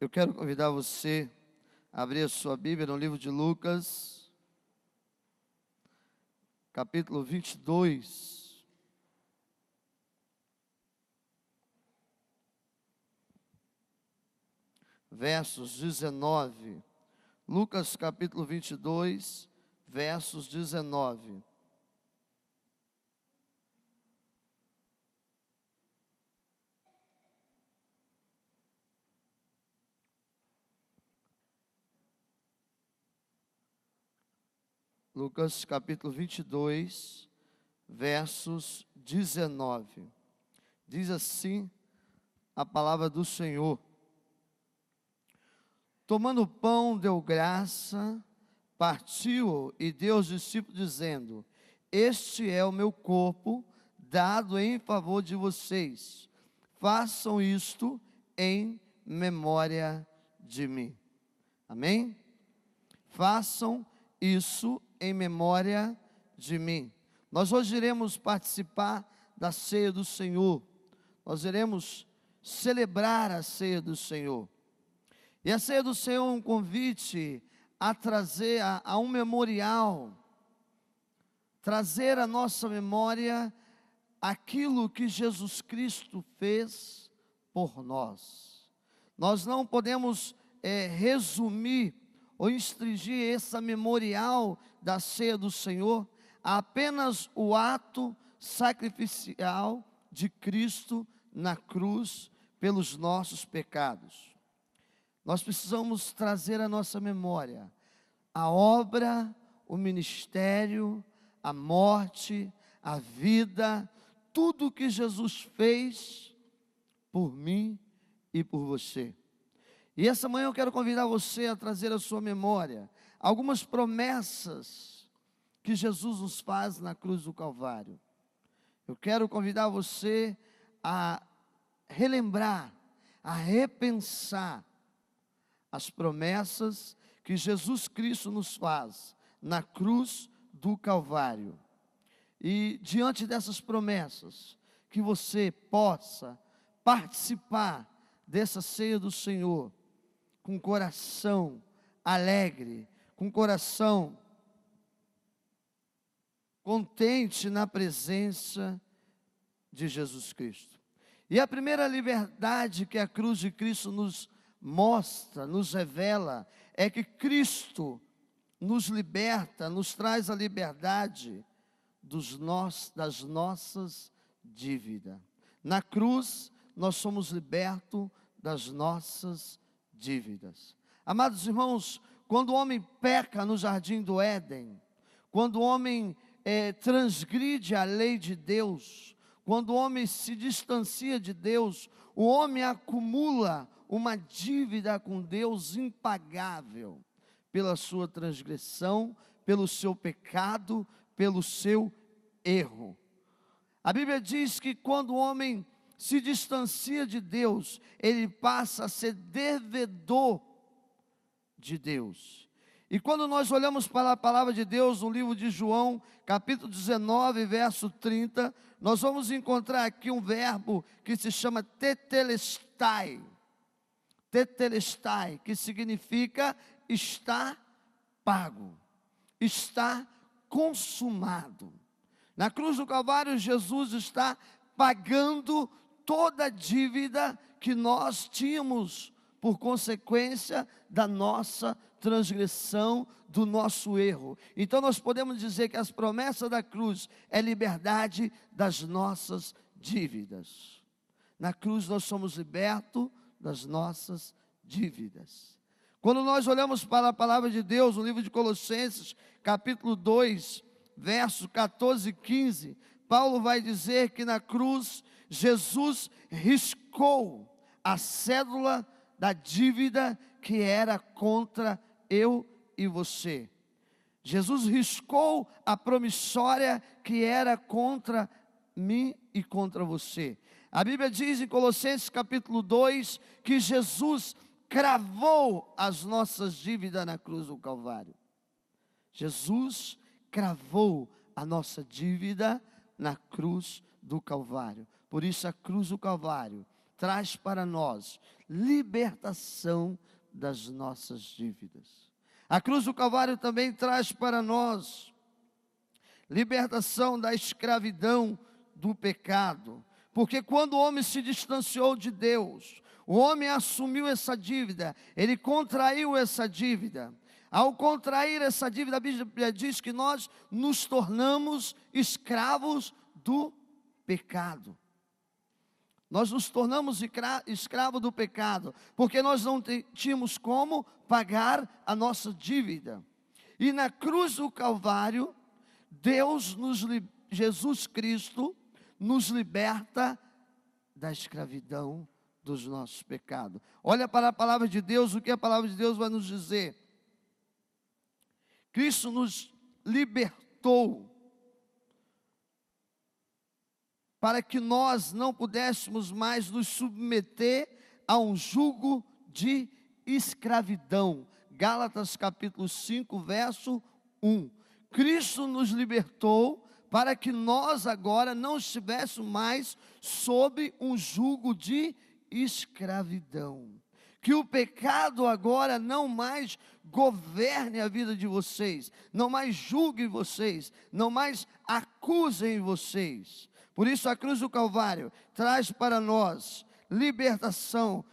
Eu quero convidar você a abrir a sua Bíblia no livro de Lucas, capítulo 22. Versos 19. Lucas capítulo 22, versos 19. Lucas capítulo 22, versos 19. Diz assim a palavra do Senhor: tomando o pão, deu graça, partiu e deu aos discípulos, dizendo: este é o meu corpo, dado em favor de vocês. Façam isto em memória de mim. Amém? Façam isso em memória de mim. Nós hoje iremos participar da ceia do Senhor. Nós iremos celebrar a ceia do Senhor. E a ceia do Senhor é um convite a trazer a um memorial, trazer à nossa memória aquilo que Jesus Cristo fez por nós. Nós não podemos resumir ou restringir essa memorial da ceia do Senhor a apenas o ato sacrificial de Cristo na cruz pelos nossos pecados. Nós precisamos trazer à nossa memória a obra, o ministério, a morte, a vida, tudo que Jesus fez por mim e por você. E essa manhã eu quero convidar você a trazer à sua memória algumas promessas que Jesus nos faz na cruz do Calvário. Eu quero convidar você a relembrar, a repensar as promessas que Jesus Cristo nos faz na cruz do Calvário. E diante dessas promessas, que você possa participar dessa ceia do Senhor com coração alegre, com coração contente na presença de Jesus Cristo. E a primeira liberdade que a cruz de Cristo nos mostra, nos revela, é que Cristo nos liberta, nos traz a liberdade das nossas dívidas. Na cruz, nós somos libertos das nossas dívidas. Amados irmãos, quando o homem peca no jardim do Éden, quando o homem transgride a lei de Deus, quando o homem se distancia de Deus, o homem acumula uma dívida com Deus impagável, pela sua transgressão, pelo seu pecado, pelo seu erro. A Bíblia diz que quando o homem se distancia de Deus, ele passa a ser devedor de Deus. E quando nós olhamos para a palavra de Deus no livro de João, capítulo 19, verso 30, nós vamos encontrar aqui um verbo que se chama tetelestai. Tetelestai, que significa está pago, está consumado. Na cruz do Calvário, Jesus está pagando toda a dívida que nós tínhamos por consequência da nossa transgressão, do nosso erro. Então nós podemos dizer que as promessas da cruz é liberdade das nossas dívidas. Na cruz nós somos libertos das nossas dívidas. Quando nós olhamos para a palavra de Deus, no livro de Colossenses, capítulo 2, versos 14 e 15, Paulo vai dizer que na cruz, Jesus riscou a cédula da dívida que era contra eu e você. Jesus riscou a promissória que era contra mim e contra você. A Bíblia diz em Colossenses capítulo 2, que Jesus cravou as nossas dívidas na cruz do Calvário. Jesus cravou a nossa dívida na cruz do Calvário. Por isso a cruz do Calvário traz para nós libertação das nossas dívidas. A cruz do Calvário também traz para nós libertação da escravidão do pecado. Porque quando o homem se distanciou de Deus, o homem assumiu essa dívida, ele contraiu essa dívida. Ao contrair essa dívida, a Bíblia diz que nós nos tornamos escravos do pecado. Nós nos tornamos escravos do pecado, porque nós não tínhamos como pagar a nossa dívida. E na cruz do Calvário, Jesus Cristo nos liberta da escravidão dos nossos pecados. Olha para a palavra de Deus, o que a palavra de Deus vai nos dizer. Cristo nos libertou para que nós não pudéssemos mais nos submeter a um jugo de escravidão. Gálatas capítulo 5, verso 1. Cristo nos libertou para que nós agora não estivéssemos mais sob um jugo de escravidão. Que o pecado agora não mais governe a vida de vocês, não mais julgue vocês, não mais acusem vocês. Por isso a cruz do Calvário traz para nós libertação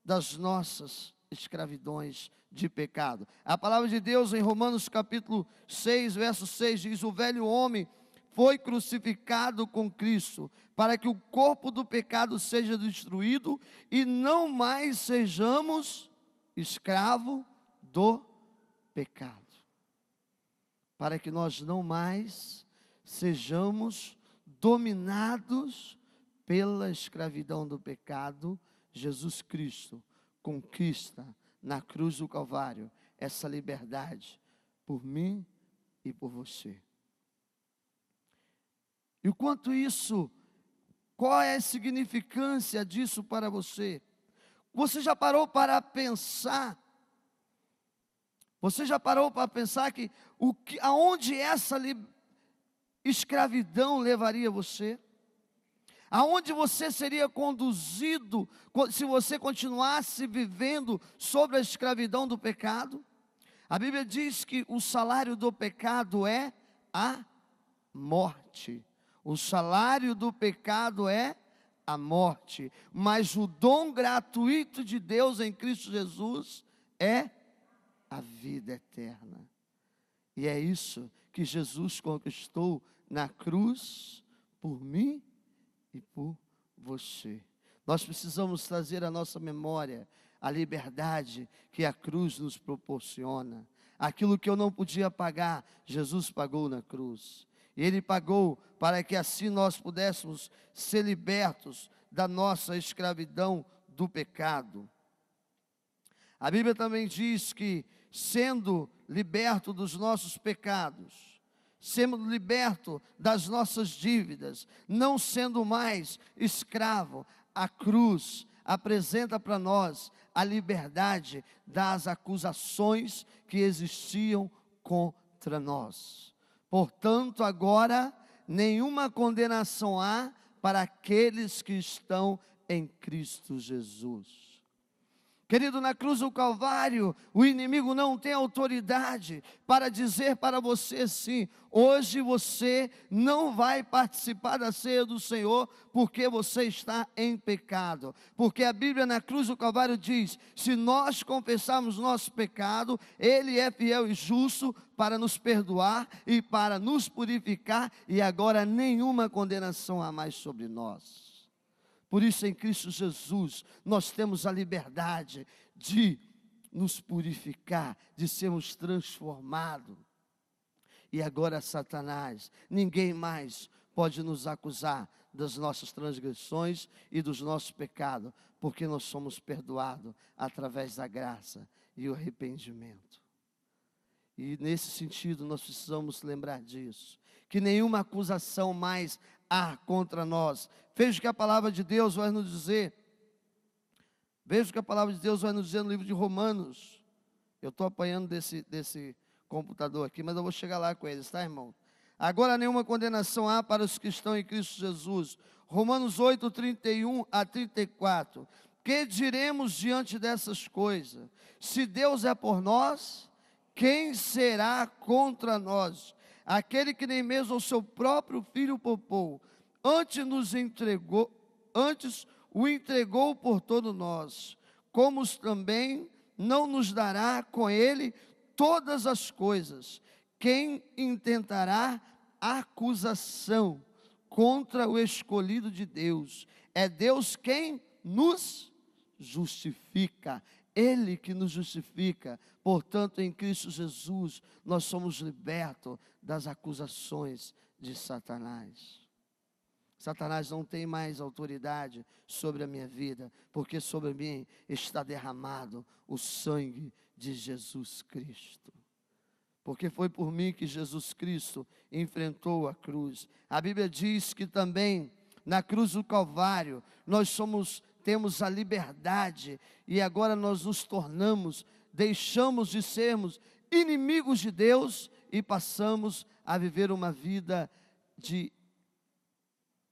das nossas escravidões de pecado. A palavra de Deus em Romanos capítulo 6, verso 6 diz: o velho homem foi crucificado com Cristo, para que o corpo do pecado seja destruído e não mais sejamos escravos do pecado. Para que nós não mais sejamos dominados pela escravidão do pecado, Jesus Cristo conquista na cruz do Calvário essa liberdade por mim e por você. E o quanto isso, qual é a significância disso para você? Você já parou para pensar? Você já parou para pensar que aonde essa escravidão levaria você? Aonde você seria conduzido se você continuasse vivendo sobre a escravidão do pecado? A Bíblia diz que o salário do pecado é a morte. O salário do pecado é a morte, mas o dom gratuito de Deus em Cristo Jesus é a vida eterna. E é isso que Jesus conquistou na cruz por mim e por você. Nós precisamos trazer à nossa memória a liberdade que a cruz nos proporciona. Aquilo que eu não podia pagar, Jesus pagou na cruz. E Ele pagou para que assim nós pudéssemos ser libertos da nossa escravidão do pecado. A Bíblia também diz que, sendo liberto dos nossos pecados, sendo liberto das nossas dívidas, não sendo mais escravo, a cruz apresenta para nós a liberdade das acusações que existiam contra nós. Portanto, agora, nenhuma condenação há para aqueles que estão em Cristo Jesus. Querido, na cruz do Calvário, o inimigo não tem autoridade para dizer para você sim, hoje você não vai participar da ceia do Senhor, porque você está em pecado. Porque a Bíblia na cruz do Calvário diz, se nós confessarmos nosso pecado, Ele é fiel e justo para nos perdoar e para nos purificar, e agora nenhuma condenação há mais sobre nós. Por isso, em Cristo Jesus, nós temos a liberdade de nos purificar, de sermos transformados. E agora, Satanás, ninguém mais pode nos acusar das nossas transgressões e dos nossos pecados, porque nós somos perdoados através da graça e o arrependimento. E nesse sentido, nós precisamos lembrar disso, que nenhuma acusação mais há contra nós. Veja o que a palavra de Deus vai nos dizer. Veja o que a palavra de Deus vai nos dizer no livro de Romanos. Eu estou apanhando desse computador aqui, mas eu vou chegar lá com eles, tá, irmão? Agora nenhuma condenação há para os que estão em Cristo Jesus. Romanos 8, 31 a 34. Que diremos diante dessas coisas? Se Deus é por nós, quem será contra nós? Aquele que nem mesmo o seu próprio Filho poupou, antes o entregou por todos nós, como também não nos dará com ele todas as coisas? Quem intentará acusação contra o escolhido de Deus? É Deus quem nos justifica, Ele que nos justifica. Portanto, em Cristo Jesus, nós somos libertos das acusações de Satanás. Satanás não tem mais autoridade sobre a minha vida, porque sobre mim está derramado o sangue de Jesus Cristo. Porque foi por mim que Jesus Cristo enfrentou a cruz. A Bíblia diz que também na cruz do Calvário temos a liberdade, e agora nós nos deixamos de sermos inimigos de Deus e passamos a viver uma vida de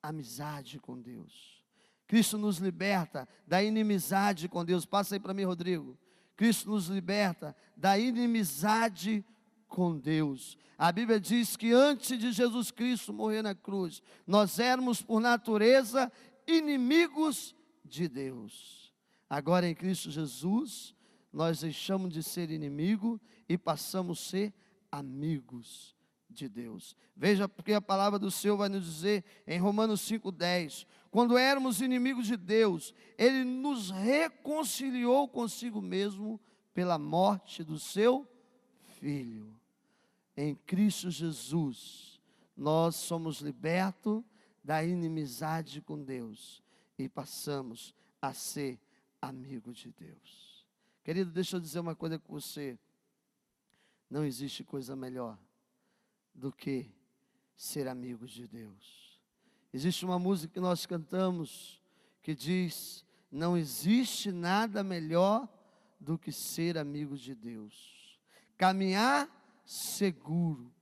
amizade com Deus. Cristo nos liberta da inimizade com Deus. Passa aí para mim, Rodrigo. Cristo nos liberta da inimizade com Deus. A Bíblia diz que antes de Jesus Cristo morrer na cruz, nós éramos por natureza inimigos de Deus. Agora em Cristo Jesus, nós deixamos de ser inimigo e passamos a ser amigos de Deus. Veja porque a palavra do Senhor vai nos dizer em Romanos 5,10: quando éramos inimigos de Deus, Ele nos reconciliou consigo mesmo pela morte do seu Filho. Em Cristo Jesus, nós somos libertos da inimizade com Deus e passamos a ser amigo de Deus. Querido, deixa eu dizer uma coisa com você. Não existe coisa melhor do que ser amigos de Deus. Existe uma música que nós cantamos que diz: não existe nada melhor do que ser amigos de Deus. Caminhar seguro.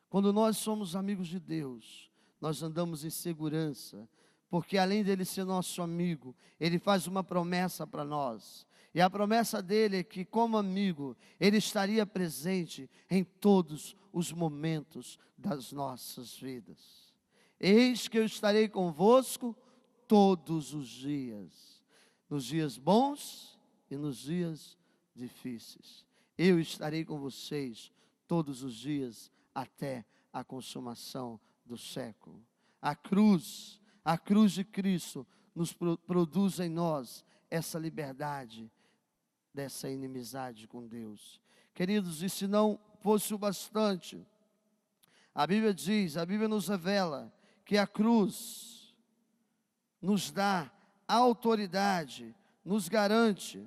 Quando nós somos amigos de Deus, nós andamos em segurança, porque além dele ser nosso amigo, ele faz uma promessa para nós. E a promessa dele é que, como amigo, ele estaria presente em todos os momentos das nossas vidas. Eis que eu estarei convosco todos os dias, nos dias bons e nos dias difíceis. Eu estarei com vocês todos os dias até a consumação do século. A cruz de Cristo nos produz em nós essa liberdade dessa inimizade com Deus. Queridos, e se não fosse o bastante, a Bíblia nos revela que a cruz nos dá autoridade, nos garante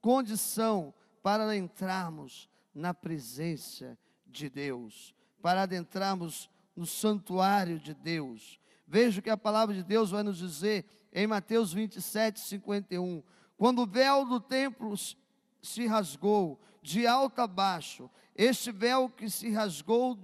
condição para entrarmos na presença de Deus, para adentrarmos no santuário de Deus. Veja o que a palavra de Deus vai nos dizer em Mateus 27, 51. Quando o véu do templo se rasgou de alto a baixo, este véu que se rasgou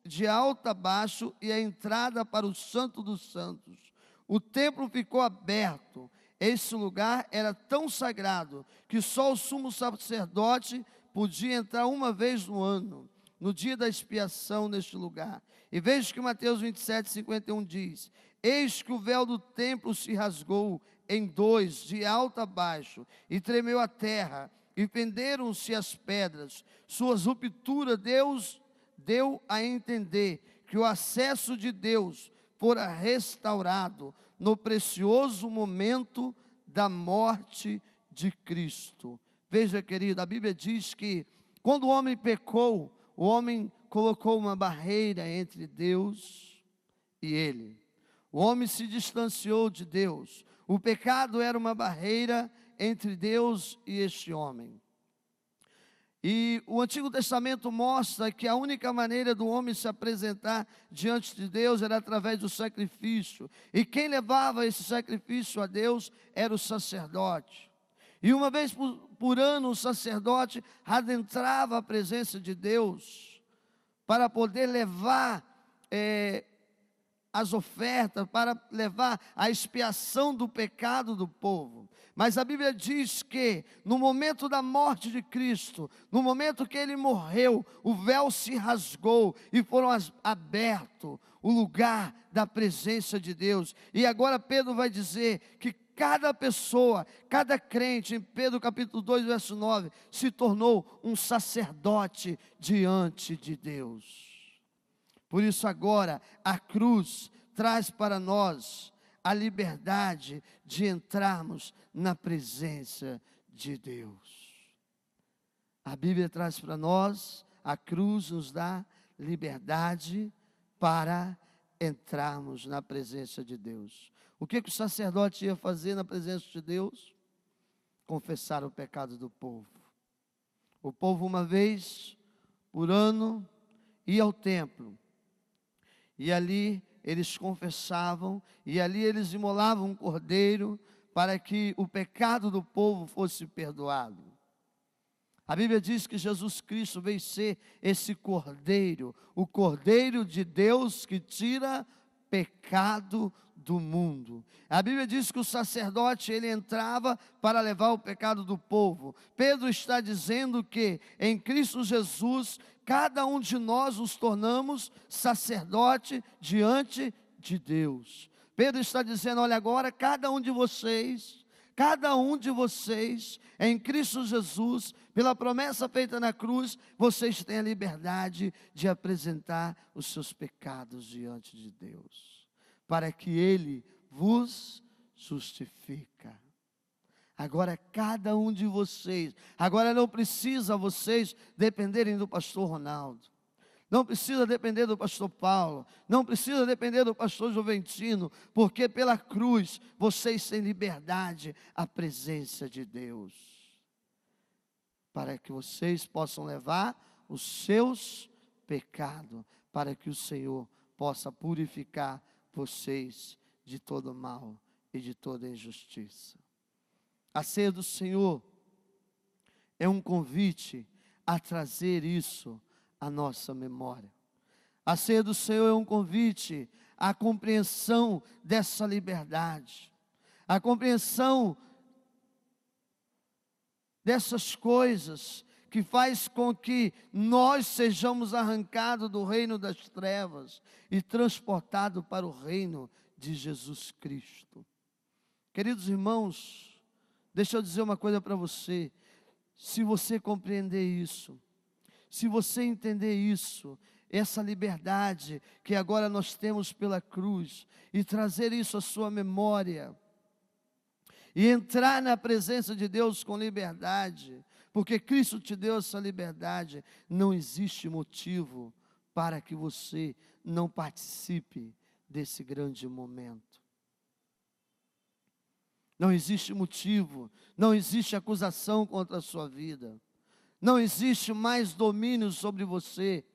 de alto a baixo e a entrada para o Santo dos Santos, o templo ficou aberto. Esse lugar era tão sagrado que só o sumo sacerdote podia entrar uma vez no ano, no dia da expiação, neste lugar. E veja que Mateus 27, 51 diz: eis que o véu do templo se rasgou em dois, de alto a baixo, e tremeu a terra, e fenderam-se as pedras. Suas rupturas Deus deu a entender que o acesso de Deus fora restaurado no precioso momento da morte de Cristo. Veja, querido, a Bíblia diz que quando o homem pecou, o homem colocou uma barreira entre Deus e ele. O homem se distanciou de Deus. O pecado era uma barreira entre Deus e este homem. E o Antigo Testamento mostra que a única maneira do homem se apresentar diante de Deus era através do sacrifício. E quem levava esse sacrifício a Deus era o sacerdote. E uma vez por ano o sacerdote adentrava a presença de Deus para poder levar as ofertas, para levar a expiação do pecado do povo. Mas a Bíblia diz que no momento da morte de Cristo, no momento que Ele morreu, o véu se rasgou e foram aberto o lugar da presença de Deus. E agora Pedro vai dizer que cada pessoa, cada crente, em Pedro capítulo 2, verso 9, se tornou um sacerdote diante de Deus. Por isso agora a cruz traz para nós a liberdade de entrarmos na presença de Deus. A Bíblia traz para nós, a cruz nos dá liberdade para entrarmos na presença de Deus. O que o sacerdote ia fazer na presença de Deus? Confessar o pecado do povo. O povo, uma vez por ano, ia ao templo. E ali eles confessavam, e ali eles imolavam um cordeiro, para que o pecado do povo fosse perdoado. A Bíblia diz que Jesus Cristo veio ser esse cordeiro, o cordeiro de Deus que tira pecado do mundo. A Bíblia diz que o sacerdote, ele entrava para levar o pecado do povo. Pedro está dizendo que em Cristo Jesus, cada um de nós nos tornamos sacerdote diante de Deus. Pedro está dizendo, olha agora, cada um de vocês, em Cristo Jesus, pela promessa feita na cruz, vocês têm a liberdade de apresentar os seus pecados diante de Deus, para que Ele vos justifica. Agora cada um de vocês, agora não precisa vocês dependerem do pastor Ronaldo, não precisa depender do pastor Paulo, não precisa depender do pastor Juventino, porque pela cruz vocês têm liberdade à presença de Deus, para que vocês possam levar os seus pecados, para que o Senhor possa purificar vocês de todo mal e de toda injustiça. A ceia do Senhor é um convite a trazer isso à nossa memória. A ceia do Senhor é um convite à compreensão dessa liberdade, à compreensão dessas coisas que faz com que nós sejamos arrancados do reino das trevas e transportados para o reino de Jesus Cristo. Queridos irmãos, deixa eu dizer uma coisa para você. Se você compreender isso, se você entender isso, essa liberdade que agora nós temos pela cruz, e trazer isso à sua memória, e entrar na presença de Deus com liberdade, porque Cristo te deu essa liberdade, não existe motivo para que você não participe desse grande momento. Não existe motivo, não existe acusação contra a sua vida, não existe mais domínio sobre você,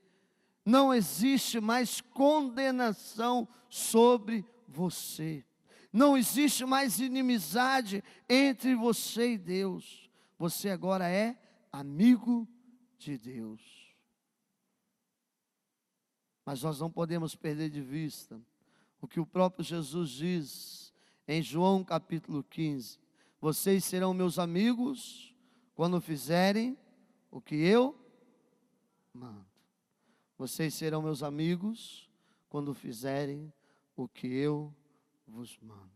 não existe mais condenação sobre você, não existe mais inimizade entre você e Deus. Você agora é amigo de Deus. Mas nós não podemos perder de vista o que o próprio Jesus diz em João capítulo 15: vocês serão meus amigos quando fizerem o que eu mando. Vocês serão meus amigos quando fizerem o que eu vos mando.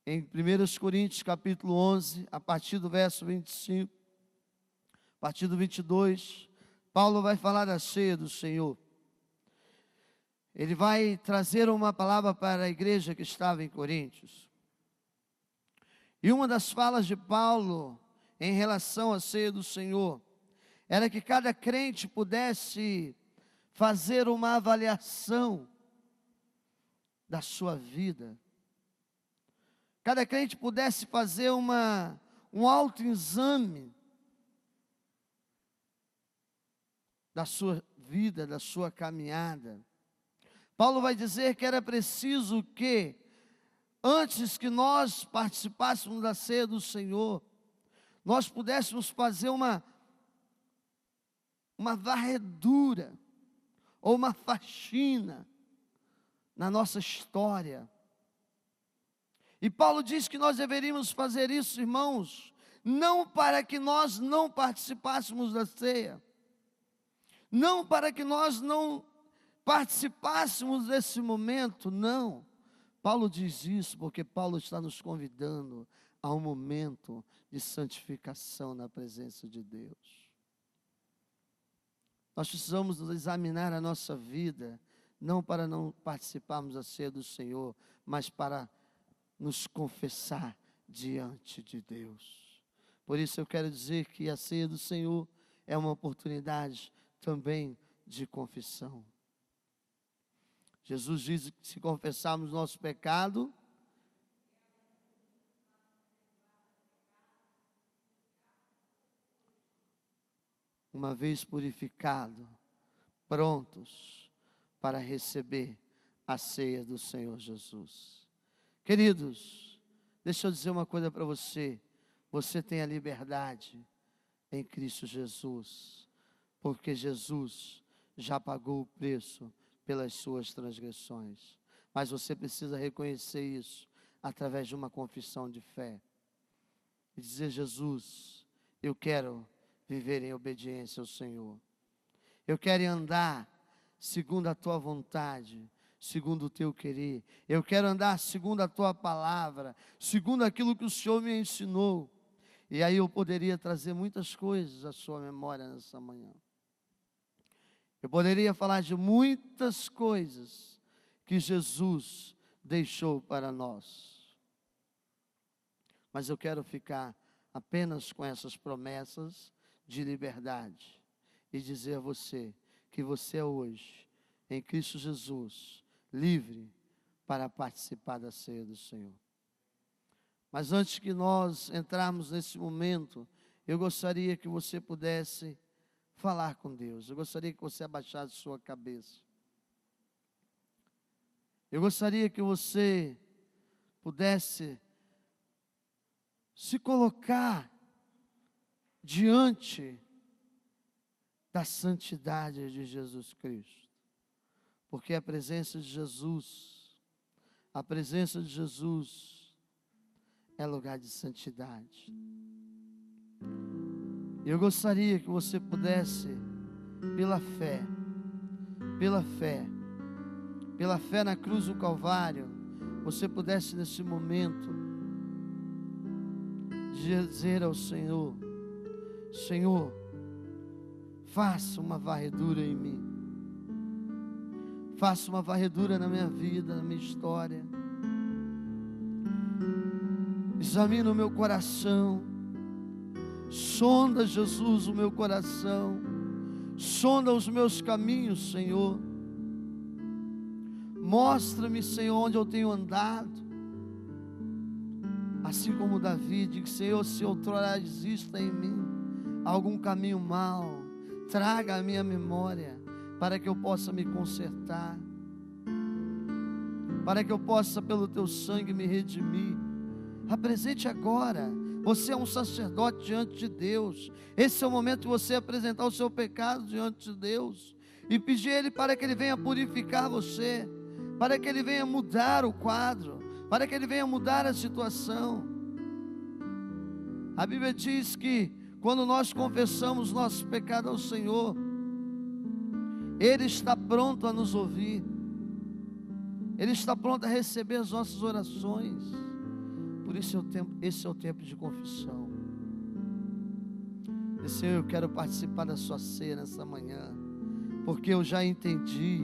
Em 1 Coríntios capítulo 11, a partir do verso 25, a partir do 22, Paulo vai falar da ceia do Senhor. Ele vai trazer uma palavra para a igreja que estava em Coríntios. E uma das falas de Paulo em relação à ceia do Senhor era que cada crente pudesse fazer uma avaliação da sua vida. Cada crente pudesse fazer um autoexame da sua vida, da sua caminhada. Paulo vai dizer que era preciso que, antes que nós participássemos da ceia do Senhor, nós pudéssemos fazer uma varredura ou uma faxina na nossa história. E Paulo diz que nós deveríamos fazer isso, irmãos, não para que nós não participássemos da ceia, não para que nós não participássemos desse momento, não. Paulo diz isso porque Paulo está nos convidando a um momento de santificação na presença de Deus. Nós precisamos examinar a nossa vida, não para não participarmos da ceia do Senhor, mas para nos confessar diante de Deus. Por isso eu quero dizer que a ceia do Senhor é uma oportunidade também de confissão. Jesus diz que se confessarmos nosso pecado, uma vez purificado, prontos para receber a ceia do Senhor Jesus. Queridos, deixa eu dizer uma coisa para você. Você tem a liberdade em Cristo Jesus, porque Jesus já pagou o preço pelas suas transgressões. Mas você precisa reconhecer isso através de uma confissão de fé. E dizer: Jesus, eu quero viver em obediência ao Senhor. Eu quero andar segundo a tua vontade, segundo o teu querer. Eu quero andar segundo a tua palavra, segundo aquilo que o Senhor me ensinou. E aí eu poderia trazer muitas coisas à sua memória nessa manhã. Eu poderia falar de muitas coisas que Jesus deixou para nós. Mas eu quero ficar apenas com essas promessas de liberdade e dizer a você que você é hoje, em Cristo Jesus, livre para participar da ceia do Senhor. Mas antes que nós entrarmos nesse momento, eu gostaria que você pudesse falar com Deus. Eu gostaria que você abaixasse sua cabeça. Eu gostaria que você pudesse se colocar diante da santidade de Jesus Cristo. Porque a presença de Jesus é lugar de santidade. Eu gostaria que você pudesse, pela fé na cruz do Calvário, você pudesse nesse momento dizer ao Senhor: Senhor, faça uma varredura em mim, faça uma varredura na minha vida, na minha história. Examina o meu coração, sonda, Jesus, o meu coração, sonda os meus caminhos, Senhor. Mostra-me, Senhor, onde eu tenho andado. Assim como Davi, diz: Senhor, se outrora exista em mim algum caminho mau, traga a minha memória, para que eu possa me consertar, para que eu possa pelo teu sangue me redimir. Apresente agora. Você é um sacerdote diante de Deus. Esse é o momento de você apresentar o seu pecado diante de Deus e pedir a Ele para que Ele venha purificar você, para que Ele venha mudar o quadro, para que Ele venha mudar a situação. A Bíblia diz que quando nós confessamos nosso pecado ao Senhor, Ele está pronto a nos ouvir, Ele está pronto a receber as nossas orações. Por isso esse é o tempo de confissão. E Senhor, eu quero participar da sua ceia nessa manhã, porque eu já entendi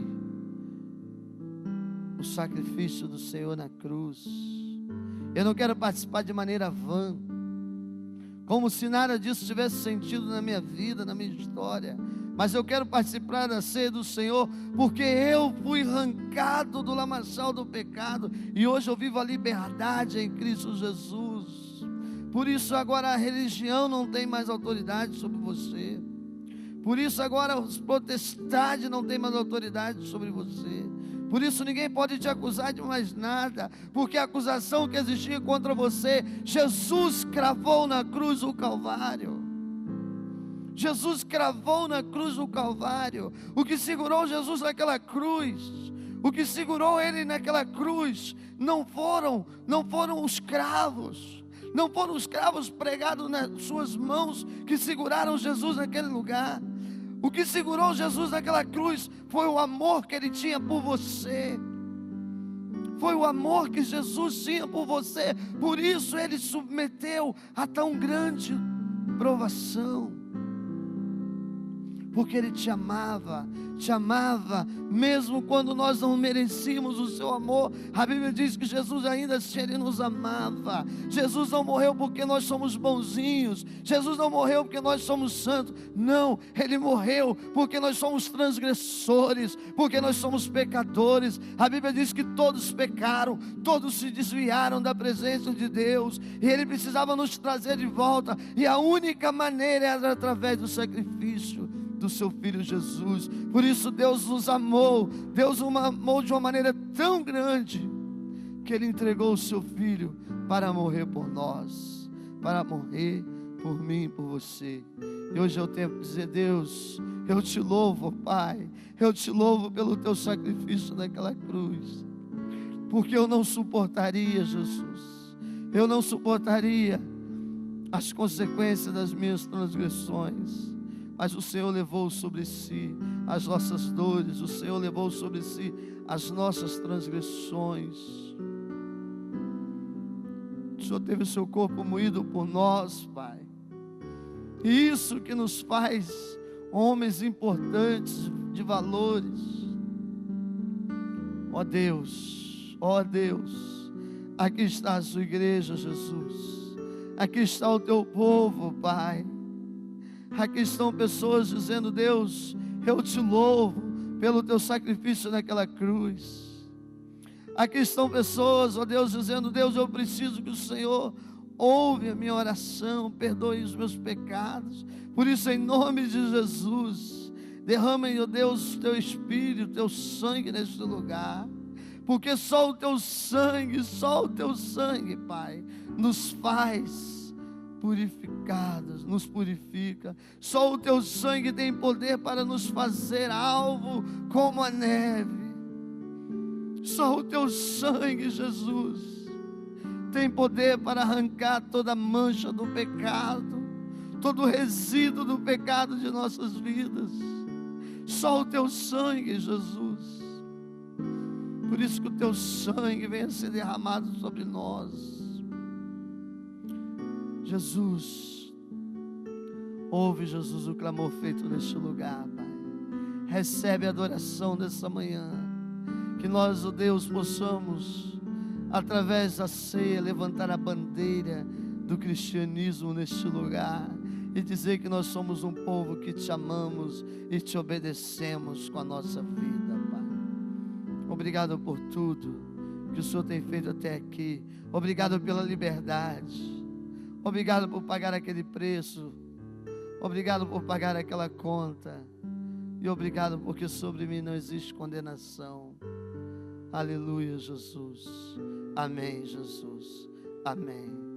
o sacrifício do Senhor na cruz. Eu não quero participar de maneira vã, como se nada disso tivesse sentido na minha vida, na minha história. Mas eu quero participar da ceia do Senhor, porque eu fui arrancado do lamaçal do pecado, e hoje eu vivo a liberdade em Cristo Jesus. Por isso agora a religião não tem mais autoridade sobre você. Por isso agora os potestades não têm mais autoridade sobre você. Por isso ninguém pode te acusar de mais nada, porque a acusação que existia contra você, Jesus cravou na cruz do Calvário. Jesus cravou na cruz do Calvário. O que segurou Jesus naquela cruz, o que segurou ele naquela cruz, não foram os cravos, não foram os cravos pregados nas suas mãos que seguraram Jesus naquele lugar. O que segurou Jesus naquela cruz foi o amor que ele tinha por você. Foi o amor que Jesus tinha por você. Por isso ele submeteu a tão grande provação. Porque ele te amava, mesmo quando nós não merecíamos o seu amor. A Bíblia diz que Jesus ainda assim ele nos amava. Jesus não morreu porque nós somos bonzinhos, Jesus não morreu porque nós somos santos, não, ele morreu porque nós somos transgressores, porque nós somos pecadores. A Bíblia diz que todos pecaram, todos se desviaram da presença de Deus, e ele precisava nos trazer de volta, e a única maneira era através do sacrifício do seu Filho Jesus. Por isso Deus nos amou, Deus nos amou de uma maneira tão grande, que Ele entregou o seu Filho para morrer por nós, para morrer por mim e por você. E hoje eu tenho que dizer: Deus, eu te louvo, Pai, eu te louvo pelo teu sacrifício naquela cruz, porque eu não suportaria, Jesus, eu não suportaria as consequências das minhas transgressões, mas o Senhor levou sobre si as nossas dores, o Senhor levou sobre si as nossas transgressões. O Senhor teve o seu corpo moído por nós, Pai. E isso que nos faz homens importantes, de valores. Ó Deus, aqui está a sua igreja, Jesus. Aqui está o teu povo, Pai. Aqui estão pessoas dizendo: Deus, eu te louvo pelo teu sacrifício naquela cruz. Aqui estão pessoas, ó Deus, dizendo: Deus, eu preciso que o Senhor ouve a minha oração, perdoe os meus pecados. Por isso, em nome de Jesus, derrama, ó Deus, teu Espírito, teu sangue neste lugar, porque só o teu sangue, Pai, nos faz purificados, nos purifica. Só o teu sangue tem poder para nos fazer alvo como a neve. Só o teu sangue, Jesus, tem poder para arrancar toda mancha do pecado, todo resíduo do pecado de nossas vidas. Só o teu sangue, Jesus. Por isso que o teu sangue venha ser derramado sobre nós. Jesus, ouve, Jesus, o clamor feito neste lugar, Pai. Recebe a adoração dessa manhã. Que nós, ó Deus, possamos, através da ceia, levantar a bandeira do cristianismo neste lugar e dizer que nós somos um povo que te amamos e te obedecemos com a nossa vida, Pai. Obrigado por tudo que o Senhor tem feito até aqui. Obrigado pela liberdade. Obrigado por pagar aquele preço. Obrigado por pagar aquela conta. E obrigado porque sobre mim não existe condenação. Aleluia, Jesus. Amém, Jesus. Amém.